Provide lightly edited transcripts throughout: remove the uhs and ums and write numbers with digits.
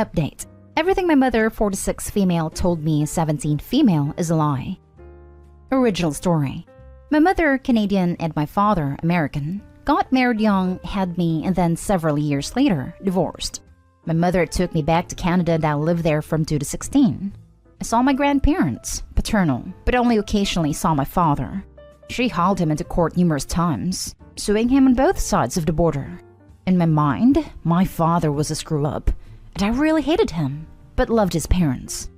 Update. Everything my mother, 46 female, told me, 17 female, is a lie. Original story. My mother, Canadian, and my father, American, got married young, had me, and then several years later, divorced. My mother took me back to Canada and I lived there from 2 to 16. I saw my grandparents, paternal, but only occasionally saw my father. She hauled him into court numerous times, suing him on both sides of the border. In my mind, my father was a screw-up, and I really hated him, but loved his parents.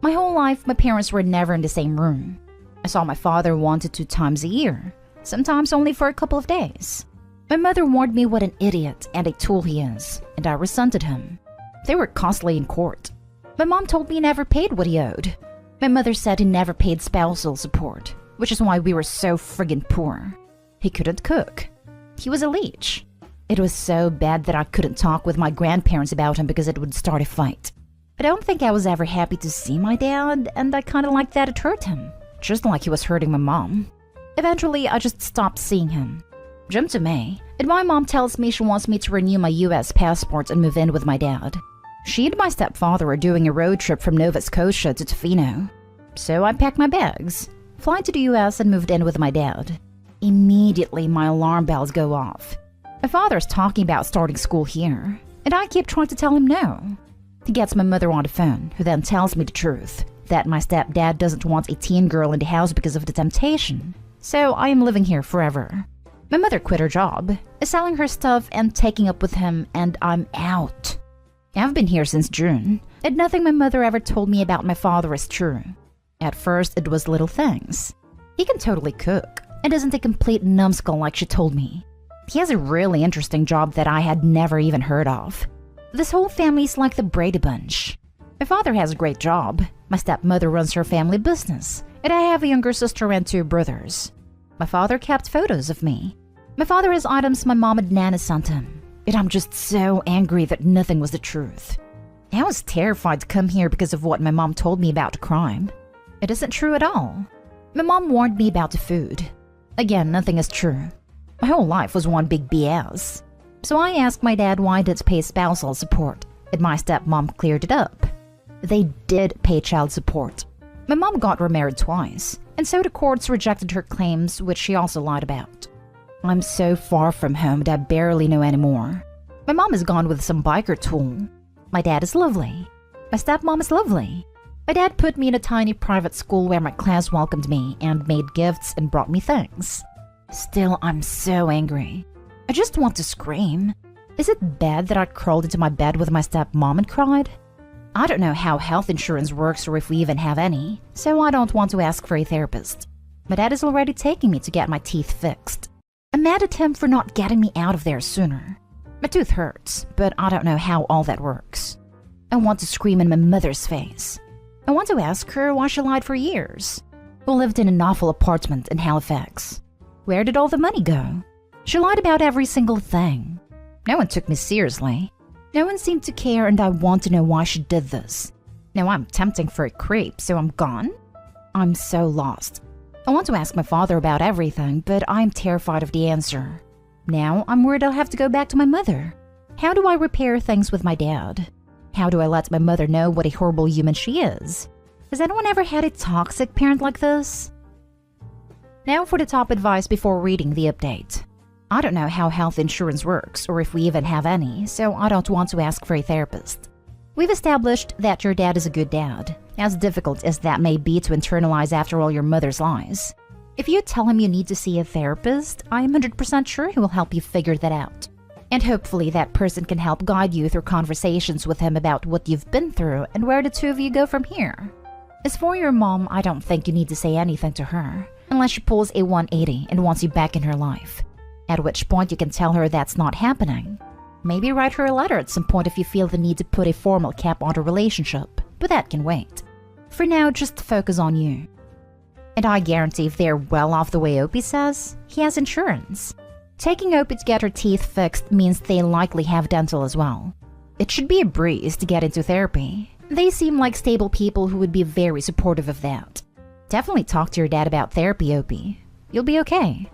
My whole life, my parents were never in the same room. I saw my father 1 to 2 times a year, sometimes only for a couple of days. My mother warned me what an idiot and a tool he is, and I resented him. They were costly in court. My mom told me he never paid what he owed. My mother said he never paid spousal support, which is why we were so friggin' poor. He couldn't cook. He was a leech. It was so bad that I couldn't talk with my grandparents about him because it would start a fight. I don't think I was ever happy to see my dad, and I kinda liked that it hurt him, just like he was hurting my mom. Eventually, I just stopped seeing him. Jump to May, and my mom tells me she wants me to renew my US passport and move in with my dad. She and my stepfather are doing a road trip from Nova Scotia to Tofino. So I packed my bags, fly to the US and moved in with my dad. Immediately, my alarm bells go off. My father's talking about starting school here, and I keep trying to tell him no. He gets my mother on the phone, who then tells me the truth, that my stepdad doesn't want a teen girl in the house because of the temptation. So I am living here forever. My mother quit her job, is selling her stuff and taking up with him, and I'm out. I've been here since June, and nothing my mother ever told me about my father is true. At first, it was little things. He can totally cook, and isn't a complete numbskull like she told me. He has a really interesting job that I had never even heard of. This whole family's like the Brady Bunch. My father has a great job. My stepmother runs her family business, and I have a younger sister and 2 brothers. My father kept photos of me. My father has items my mom and Nana sent him, and I'm just so angry that nothing was the truth. I was terrified to come here because of what my mom told me about the crime. It isn't true at all. My mom warned me about the food. Again, nothing is true. My whole life was one big BS. So I asked my dad why did pay spousal support, and my stepmom cleared it up. They did pay child support. My mom got remarried twice, and so the courts rejected her claims, which she also lied about. I'm so far from home that I barely know anymore. My mom is gone with some biker tool. My dad is lovely. My stepmom is lovely. My dad put me in a tiny private school where my class welcomed me and made gifts and brought me things. Still, I'm so angry. I just want to scream. Is it bad that I crawled into my bed with my stepmom and cried? I don't know how health insurance works or if we even have any, so I don't want to ask for a therapist. My dad is already taking me to get my teeth fixed. I'm mad at him for not getting me out of there sooner. My tooth hurts, but I don't know how all that works. I want to scream in my mother's face. I want to ask her why she lied for years. We lived in an awful apartment in Halifax. Where did all the money go? She lied about every single thing. No one took me seriously. No one seemed to care, and I want to know why she did this. Now I'm tempting for a creep, so I'm gone? I'm so lost. I want to ask my father about everything, but I'm terrified of the answer. Now I'm worried I'll have to go back to my mother. How do I repair things with my dad? How do I let my mother know what a horrible human she is? Has anyone ever had a toxic parent like this? Now for the top advice before reading the update. I don't know how health insurance works or if we even have any, so I don't want to ask for a therapist. We've established that your dad is a good dad, as difficult as that may be to internalize after all your mother's lies. If you tell him you need to see a therapist, I'm 100% sure he will help you figure that out. And hopefully that person can help guide you through conversations with him about what you've been through and where the 2 of you go from here. As for your mom, I don't think you need to say anything to her, unless she pulls a 180 and wants you back in her life. At which point you can tell her that's not happening. Maybe write her a letter at some point if you feel the need to put a formal cap on the relationship, but that can wait. For now, just focus on you. And I guarantee if they're well off the way Opie says, he has insurance. Taking Opie to get her teeth fixed means they likely have dental as well. It should be a breeze to get into therapy. They seem like stable people who would be very supportive of that. Definitely talk to your dad about therapy, Opie. You'll be okay.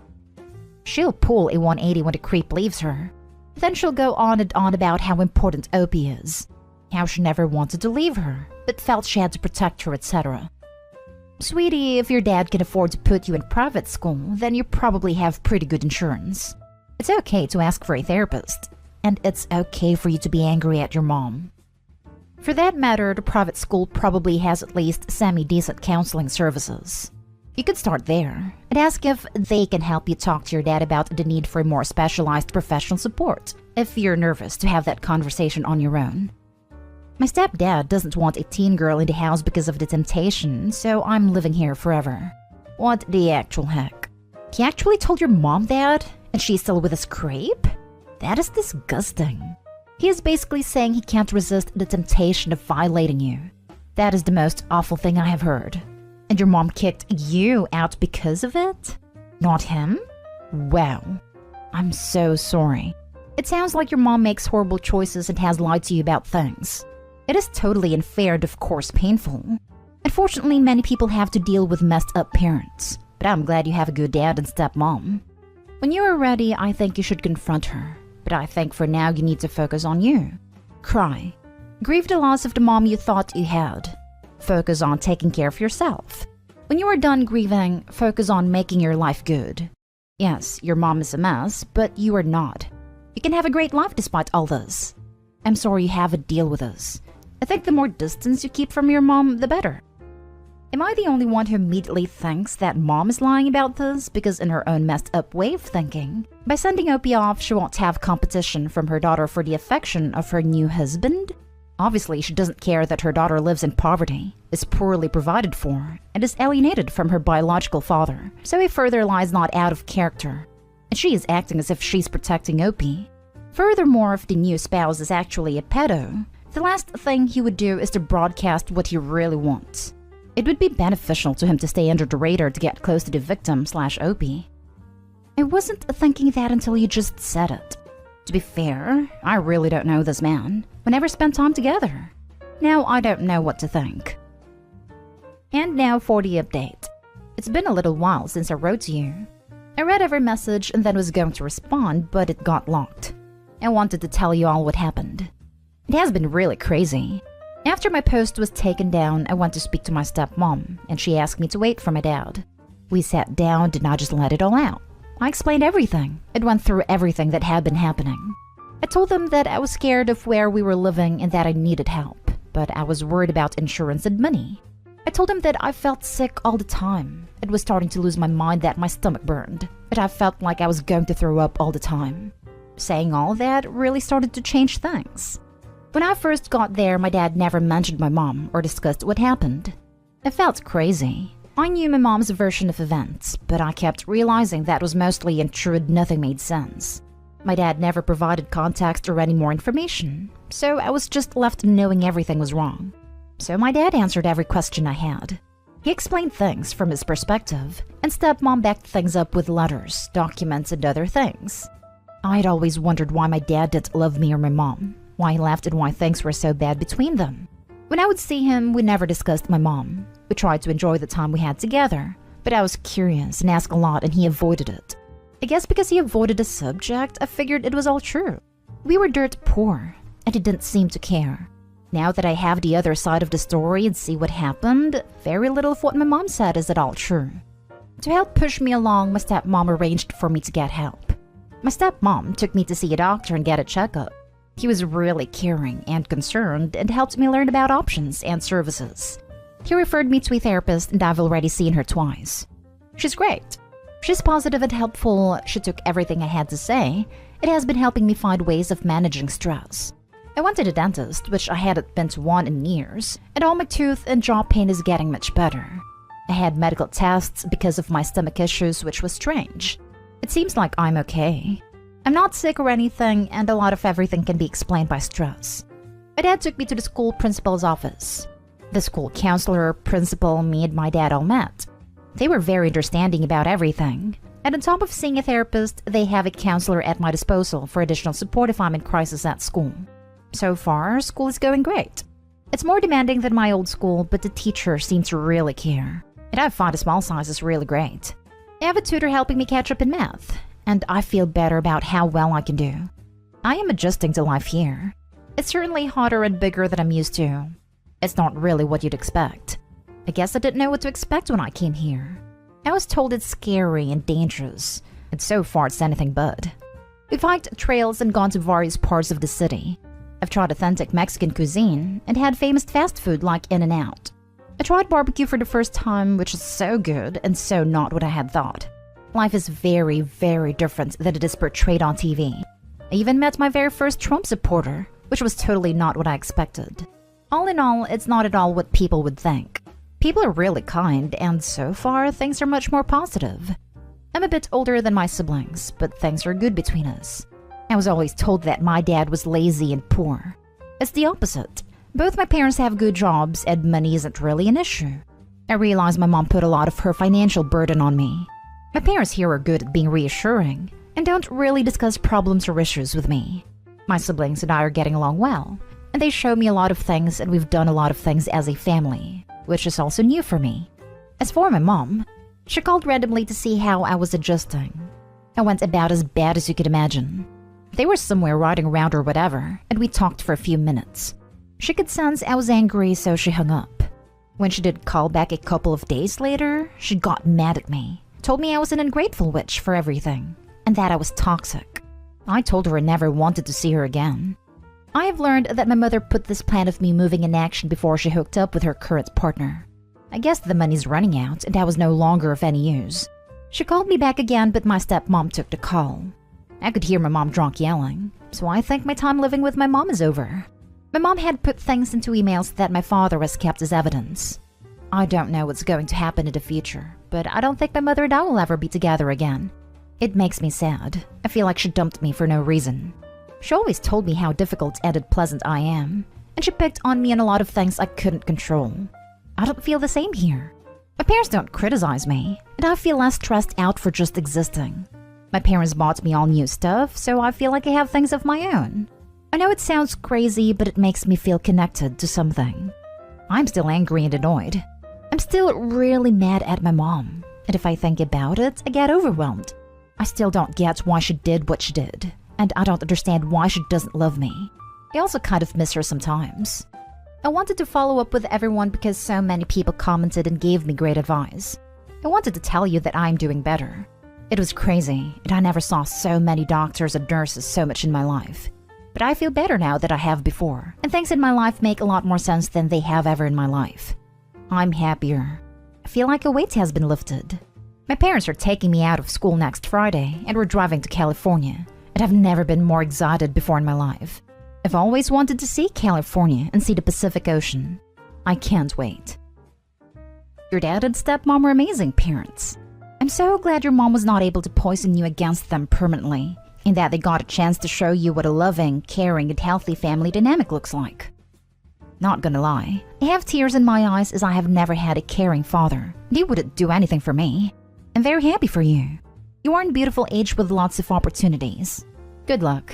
She'll pull a 180 when the creep leaves her. Then she'll go on and on about how important Opie is. how she never wanted to leave her, but felt she had to protect her, etc. Sweetie, if your dad can afford to put you in private school, then you probably have pretty good insurance. It's okay to ask for a therapist, and it's okay for you to be angry at your mom. For that matter, the private school probably has at least semi-decent counseling services. You could start there and ask if they can help you talk to your dad about the need for more specialized professional support if you're nervous to have that conversation on your own. My stepdad doesn't want a teen girl in the house because of the temptation, so I'm living here forever. What the actual heck? He actually told your mom that, and she's still with his creep? That is disgusting. He is basically saying he can't resist the temptation of violating you. That is the most awful thing I have heard. And your mom kicked you out because of it? Not him? Wow. I'm so sorry. It sounds like your mom makes horrible choices and has lied to you about things. It is totally unfair and of course painful. Unfortunately, many people have to deal with messed up parents, but I'm glad you have a good dad and stepmom. When you are ready, I think you should confront her, but I think for now you need to focus on you. Cry. Grieve the loss of the mom you thought you had. Focus on taking care of yourself. When you are done grieving, focus on making your life good. Yes, your mom is a mess, but you are not. You can have a great life despite all this. I'm sorry you have to deal with this. I think the more distance you keep from your mom, the better. Am I the only one who immediately thinks that mom is lying about this because in her own messed up way of thinking, by sending Opie off, she won't have competition from her daughter for the affection of her new husband? Obviously, she doesn't care that her daughter lives in poverty, is poorly provided for, and is alienated from her biological father, so a further lie is not out of character. And she is acting as if she's protecting Opie. Furthermore, if the new spouse is actually a pedo, the last thing he would do is to broadcast what he really wants. It would be beneficial to him to stay under the radar to get close to the victim/Opie. I wasn't thinking that until you just said it. To be fair, I really don't know this man. We never spent time together. Now I don't know what to think. And now for the update. It's been a little while since I wrote to you. I read every message and then was going to respond, but it got locked. I wanted to tell you all what happened. It has been really crazy. After my post was taken down, I went to speak to my stepmom, and she asked me to wait for my dad. We sat down and I just let it all out. I explained everything. It went through everything that had been happening. I told them that I was scared of where we were living and that I needed help, but I was worried about insurance and money. I told him that I felt sick all the time. It was starting to lose my mind that my stomach burned, but I felt like I was going to throw up all the time. Saying all that really started to change things. When I first got there, my dad never mentioned my mom or discussed what happened. It felt crazy. I knew my mom's version of events, but I kept realizing that was mostly untrue and nothing made sense. My dad never provided context or any more information, so I was just left knowing everything was wrong. So my dad answered every question I had. He explained things from his perspective, and stepmom backed things up with letters, documents, and other things. I'd always wondered why my dad didn't love me or my mom, why he left and why things were so bad between them. When I would see him, we never discussed my mom. We tried to enjoy the time we had together, but I was curious and asked a lot and he avoided it. I guess because he avoided the subject, I figured it was all true. We were dirt poor, and he didn't seem to care. Now that I have the other side of the story and see what happened, very little of what my mom said is at all true. To help push me along, my stepmom arranged for me to get help. My stepmom took me to see a doctor and get a checkup. He was really caring and concerned and helped me learn about options and services. He referred me to a therapist and I've already seen her twice. She's great. She's positive and helpful. She took everything I had to say. It has been helping me find ways of managing stress. I went to the dentist, which I hadn't been to one in years, and all my tooth and jaw pain is getting much better. I had medical tests because of my stomach issues, which was strange. It seems like I'm okay. I'm not sick or anything, and a lot of everything can be explained by stress. My dad took me to the school principal's office. The school counselor, principal, me, and my dad all met. They were very understanding about everything. And on top of seeing a therapist, they have a counselor at my disposal for additional support if I'm in crisis at school. So far, school is going great. It's more demanding than my old school, but the teacher seems to really care. And I find a small size is really great. I have a tutor helping me catch up in math, and I feel better about how well I can do. I am adjusting to life here. It's certainly hotter and bigger than I'm used to. It's not really what you'd expect. I guess I didn't know what to expect when I came here. I was told it's scary and dangerous, and so far it's anything but. We've hiked trails and gone to various parts of the city. I've tried authentic Mexican cuisine and had famous fast food like In-N-Out. I tried barbecue for the first time, which is so good and so not what I had thought. Life is very, very different than it is portrayed on TV. I even met my very first Trump supporter, which was totally not what I expected. All in all, it's not at all what people would think. People are really kind, and so far, things are much more positive. I'm a bit older than my siblings, but things are good between us. I was always told that my dad was lazy and poor. It's the opposite. Both my parents have good jobs, and money isn't really an issue. I realize my mom put a lot of her financial burden on me. My parents here are good at being reassuring, and don't really discuss problems or issues with me. My siblings and I are getting along well, and they show me a lot of things, and we've done a lot of things as a family, which is also new for me. As for my mom, she called randomly to see how I was adjusting. I went about as bad as you could imagine. They were somewhere riding around or whatever, and we talked for a few minutes. She could sense I was angry, so she hung up. When she did call back a couple of days later, she got mad at me, told me I was an ungrateful witch for everything, and that I was toxic. I told her I never wanted to see her again. I have learned that my mother put this plan of me moving in action before she hooked up with her current partner. I guess the money's running out, and I was no longer of any use. She called me back again, but my stepmom took the call. I could hear my mom drunk yelling, so I think my time living with my mom is over. My mom had put things into emails that my father has kept as evidence. I don't know what's going to happen in the future, but I don't think my mother and I will ever be together again. It makes me sad. I feel like she dumped me for no reason. She always told me how difficult and pleasant I am, and she picked on me in a lot of things I couldn't control. I don't feel the same here. My parents don't criticize me, and I feel less stressed out for just existing. My parents bought me all new stuff, so I feel like I have things of my own. I know it sounds crazy, but it makes me feel connected to something. I'm still angry and annoyed. I'm still really mad at my mom, and if I think about it, I get overwhelmed. I still don't get why she did what she did, and I don't understand why she doesn't love me. I also kind of miss her sometimes. I wanted to follow up with everyone because so many people commented and gave me great advice. I wanted to tell you that I'm doing better. It was crazy, and I never saw so many doctors and nurses so much in my life. But I feel better now than I have before, and things in my life make a lot more sense than they have ever in my life. I'm happier. I feel like a weight has been lifted. My parents are taking me out of school next Friday, and we're driving to California, and I've never been more excited before in my life. I've always wanted to see California and see the Pacific Ocean. I can't wait. Your dad and stepmom were amazing parents. I'm so glad your mom was not able to poison you against them permanently, and that they got a chance to show you what a loving, caring, and healthy family dynamic looks like. Not gonna lie, I have tears in my eyes as I have never had a caring father, and he wouldn't do anything for me. I'm very happy for you. You are in a beautiful age with lots of opportunities. Good luck.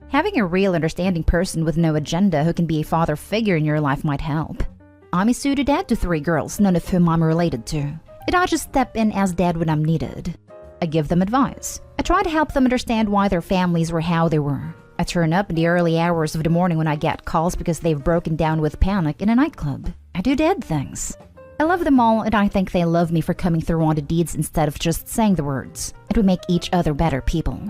Having a real understanding person with no agenda who can be a father figure in your life might help. I'm a pseudo dad to 3 girls, none of whom I'm related to, and I just step in as dad when I'm needed. I give them advice. I try to help them understand why their families were how they were. I turn up in the early hours of the morning when I get calls because they've broken down with panic in a nightclub. I do dad things. I love them all, and I think they love me for coming through on the deeds instead of just saying the words. And we make each other better people.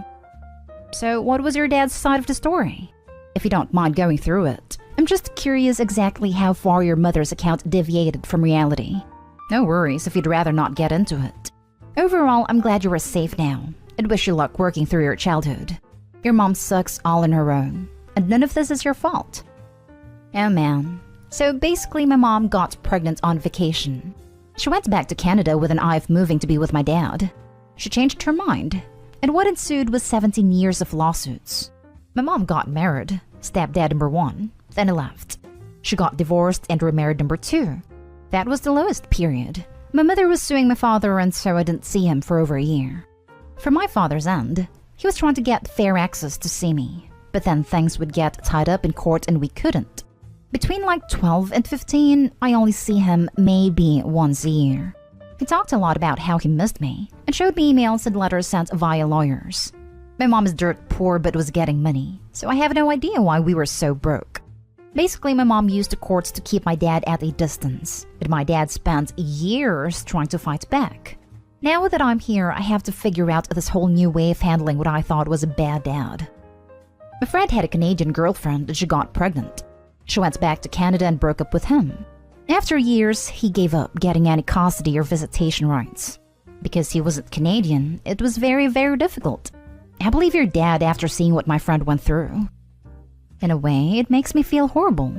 So what was your dad's side of the story? If you don't mind going through it, I'm just curious exactly how far your mother's account deviated from reality. No worries if you'd rather not get into it. Overall, I'm glad you are safe now, and wish you luck working through your childhood. Your mom sucks all on her own, and none of this is your fault. Oh man. So basically my mom got pregnant on vacation. She went back to Canada with an eye of moving to be with my dad. She changed her mind, and what ensued was 17 years of lawsuits. My mom got married, stepdad number 1, then he left. She got divorced and remarried number 2. That was the lowest period. My mother was suing my father, and so I didn't see him for over a year. From my father's end, he was trying to get fair access to see me, but then things would get tied up in court and we couldn't. Between like 12 and 15, I only see him maybe once a year. He talked a lot about how he missed me and showed me emails and letters sent via lawyers. My mom is dirt poor but was getting money, so I have no idea why we were so broke. Basically, my mom used the courts to keep my dad at a distance, but my dad spent years trying to fight back. Now that I'm here, I have to figure out this whole new way of handling what I thought was a bad dad. My friend had a Canadian girlfriend and she got pregnant. She went back to Canada and broke up with him. After years, he gave up getting any custody or visitation rights. Because he wasn't Canadian, it was very, very difficult. I believe your dad after seeing what my friend went through. In a way, it makes me feel horrible.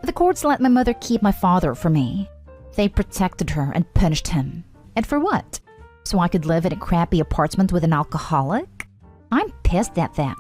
The courts let my mother keep my father for me. They protected her and punished him. And for what? So I could live in a crappy apartment with an alcoholic? I'm pissed at that.